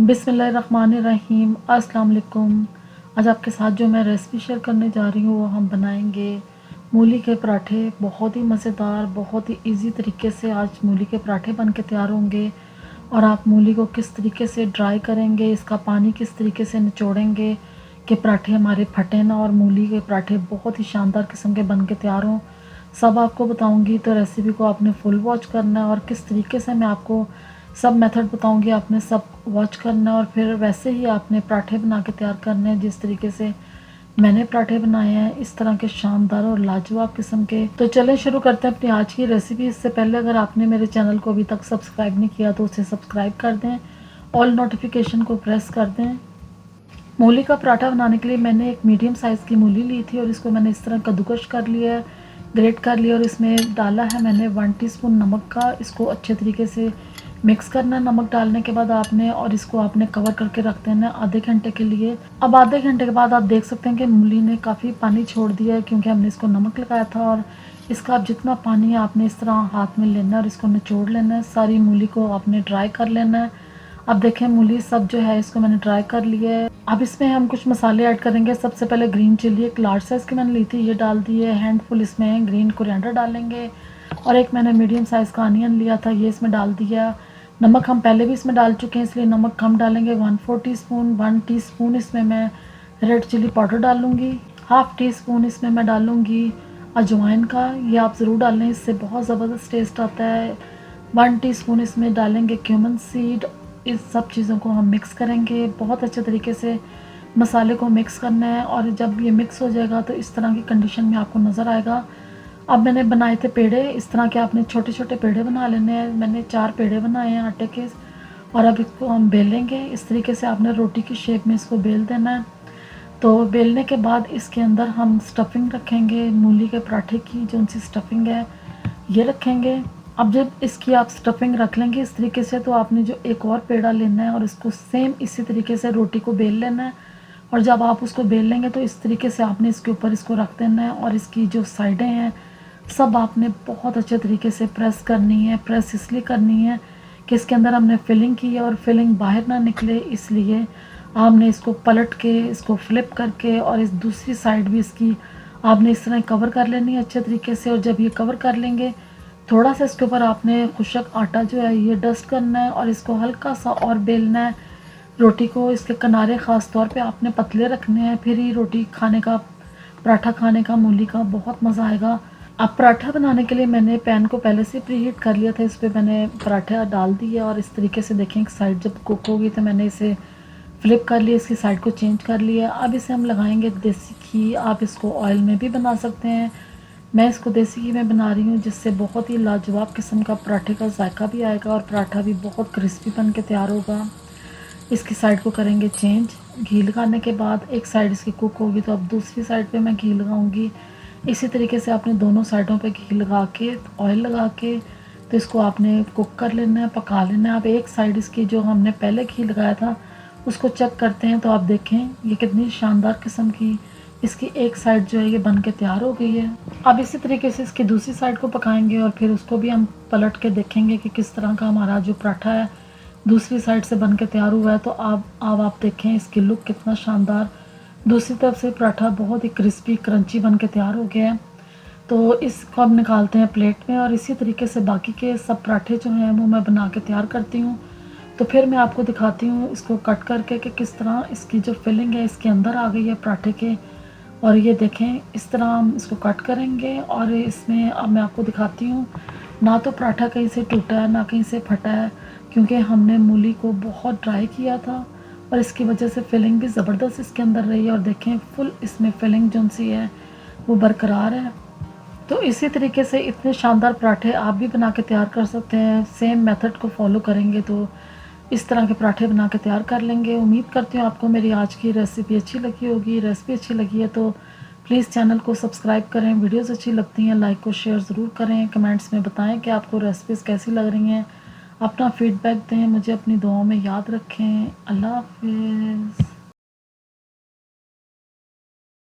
बिस्मिल्लाहिर्रहमानिर्रहीम। अस्सलाम वालेकुम। आज आपके साथ जो मैं रेसिपी शेयर करने जा रही हूँ वो हम बनाएंगे मूली के पराठे। बहुत ही मज़ेदार, बहुत ही इजी तरीके से आज मूली के पराठे बन के तैयार होंगे। और आप मूली को किस तरीके से ड्राई करेंगे, इसका पानी किस तरीके से निचोड़ेंगे कि पराठे हमारे फटे ना और मूली के पराठे बहुत ही शानदार किस्म के बन के तैयार हों, सब आपको बताऊंगी। तो रेसिपी को आपने फुल वॉच करना है और किस तरीके से मैं आपको सब मेथड बताऊंगी, आपने सब वॉच करना है और फिर वैसे ही आपने पराठे बना के तैयार करने हैं जिस तरीके से मैंने पराठे बनाए हैं, इस तरह के शानदार और लाजवाब किस्म के। तो चलें शुरू करते हैं अपनी आज की रेसिपी। इससे पहले अगर आपने मेरे चैनल को अभी तक सब्सक्राइब नहीं किया तो उसे सब्सक्राइब कर दें, ऑल नोटिफिकेशन को प्रेस कर दें। मूली का पराठा बनाने के लिए मैंने एक मीडियम साइज़ की मूली ली थी और इसको मैंने इस तरह कद्दूकश कर लिया है, ग्रेट कर लिया और इसमें डाला है मैंने 1 टीस्पून नमक का। इसको अच्छे तरीके से मिक्स करना है नमक डालने के बाद आपने, और इसको आपने कवर करके रख देना है आधे घंटे के लिए। अब आधे घंटे के बाद आप देख सकते हैं कि मूली ने काफ़ी पानी छोड़ दिया है क्योंकि हमने इसको नमक लगाया था। और इसका अब जितना पानी है आपने इस तरह हाथ में लेना है और इसको निचोड़ लेना है। सारी मूली को आपने ड्राई कर लेना है। अब देखें मूली सब जो है इसको मैंने ड्राई कर लिया है। अब इसमें हम कुछ मसाले ऐड करेंगे। सबसे पहले ग्रीन चिल्ली एक लार्ज साइज़ की मैंने ली थी, ये डाल दी है। हैंडफुल इसमें ग्रीन कोरिएंडर डालेंगे और एक मैंने मीडियम साइज़ का अनियन लिया था, ये इसमें डाल दिया। नमक हम पहले भी इसमें डाल चुके हैं इसलिए नमक कम डालेंगे, 1/4 टीस्पून। 1 टीस्पून इसमें मैं रेड चिली पाउडर डालूँगी। हाफ़ टी स्पून इसमें मैं डालूँगी अजवाइन का, ये आप ज़रूर डालें, इससे बहुत ज़बरदस्त टेस्ट आता है। 1 टीस्पून इसमें डालेंगे क्यूमन सीड। इस सब चीज़ों को हम मिक्स करेंगे, बहुत अच्छे तरीके से मसाले को मिक्स करना है। और जब ये मिक्स हो जाएगा तो इस तरह की कंडीशन में आपको नज़र आएगा। अब मैंने बनाए थे पेड़े, इस तरह के आपने छोटे छोटे पेड़े बना लेने हैं। मैंने 4 पेड़े बनाए हैं आटे के। और अब इसको हम बेलेंगे, इस तरीके से आपने रोटी की शेप में इसको बेल देना है। तो बेलने के बाद इसके अंदर हम स्टफिंग रखेंगे, मूली के पराठे की जो उनसी स्टफिंग है ये रखेंगे। अब जब इसकी आप स्टफिंग रख लेंगे इस तरीके से तो आपने जो एक और पेड़ा लेना है और इसको सेम इसी तरीके से रोटी को बेल लेना है। और जब आप उसको बेल लेंगे तो इस तरीके से आपने इसके ऊपर इसको रख देना है और इसकी जो साइडें हैं सब आपने बहुत अच्छे तरीके से प्रेस करनी है। प्रेस इसलिए करनी है कि इसके अंदर हमने फिलिंग की है और फिलिंग बाहर ना निकले, इसलिए आपने इसको पलट के इसको फ्लिप करके और इस दूसरी साइड भी इसकी आपने इस तरह कवर कर लेनी है अच्छे तरीके से। और जब ये कवर कर लेंगे थोड़ा सा इसके ऊपर आपने खुशक आटा जो है ये डस्ट करना है और इसको हल्का सा और बेलना है। रोटी को इसके किनारे ख़ास तौर पे आपने पतले रखने हैं, फिर ही रोटी खाने का, पराठा खाने का मूली का बहुत मज़ा आएगा। अब पराठा बनाने के लिए मैंने पैन को पहले से प्री हीट कर लिया था, इस पर मैंने पराठा डाल दिया और इस तरीके से देखें एक साइड जब कुक होगी तो मैंने इसे फ्लिप कर लिया, इसकी साइड को चेंज कर लिया। अब इसे हम लगाएंगे देसी घी। आप इसको ऑयल में भी बना सकते हैं, मैं इसको देसी घी में बना रही हूँ जिससे बहुत ही लाजवाब किस्म का पराठे का जायका भी आएगा और पराठा भी बहुत क्रिस्पी बन के तैयार होगा। इसकी साइड को करेंगे चेंज। घी लगाने के बाद एक साइड इसकी कुक होगी तो अब दूसरी साइड पे मैं घी लगाऊंगी। इसी तरीके से आपने दोनों साइडों पे घी लगा के ऑयल लगा के तो इसको आपने कुक कर लेना है, पका लेना है। अब एक साइड इसकी जो हमने पहले घी लगाया था उसको चेक करते हैं तो आप देखें ये कितनी शानदार किस्म की इसकी एक साइड जो है ये बन के तैयार हो गई है। अब इसी तरीके से इसकी दूसरी साइड को पकाएंगे और फिर उसको भी हम पलट के देखेंगे कि किस तरह का हमारा जो पराठा है दूसरी साइड से बन के तैयार हुआ है। तो अब आप देखें इसकी लुक कितना शानदार, दूसरी तरफ से पराठा बहुत ही क्रिस्पी क्रंची बन के तैयार हो गया है। तो इसको हम निकालते हैं प्लेट में और इसी तरीके से बाकी के सब पराठे जो हैं वो मैं बना के तैयार करती हूँ। तो फिर मैं आपको दिखाती हूँ इसको कट करके कि किस तरह इसकी जो फिलिंग है इसके अंदर आ गई है पराठे के। और ये देखें इस तरह हम इसको कट करेंगे और इसमें अब मैं आपको दिखाती हूँ, ना तो पराठा कहीं से टूटा है ना कहीं से फटा है क्योंकि हमने मूली को बहुत ड्राई किया था और इसकी वजह से फिलिंग भी ज़बरदस्त इसके अंदर रही है। और देखें फुल इसमें फिलिंग जो सी है वो बरकरार है। तो इसी तरीके से इतने शानदार पराठे आप भी बना के तैयार कर सकते हैं। सेम मेथड को फॉलो करेंगे तो इस तरह के पराठे बना के तैयार कर लेंगे। उम्मीद करती हूँ आपको मेरी आज की रेसिपी अच्छी लगी होगी। रेसिपी अच्छी लगी है तो प्लीज़ चैनल को सब्सक्राइब करें। वीडियोस अच्छी लगती हैं लाइक को शेयर ज़रूर करें। कमेंट्स में बताएं कि आपको रेसिपीज़ कैसी लग रही हैं, अपना फीडबैक दें, मुझे अपनी दुआओं में याद रखें। अल्लाह हाफिज़।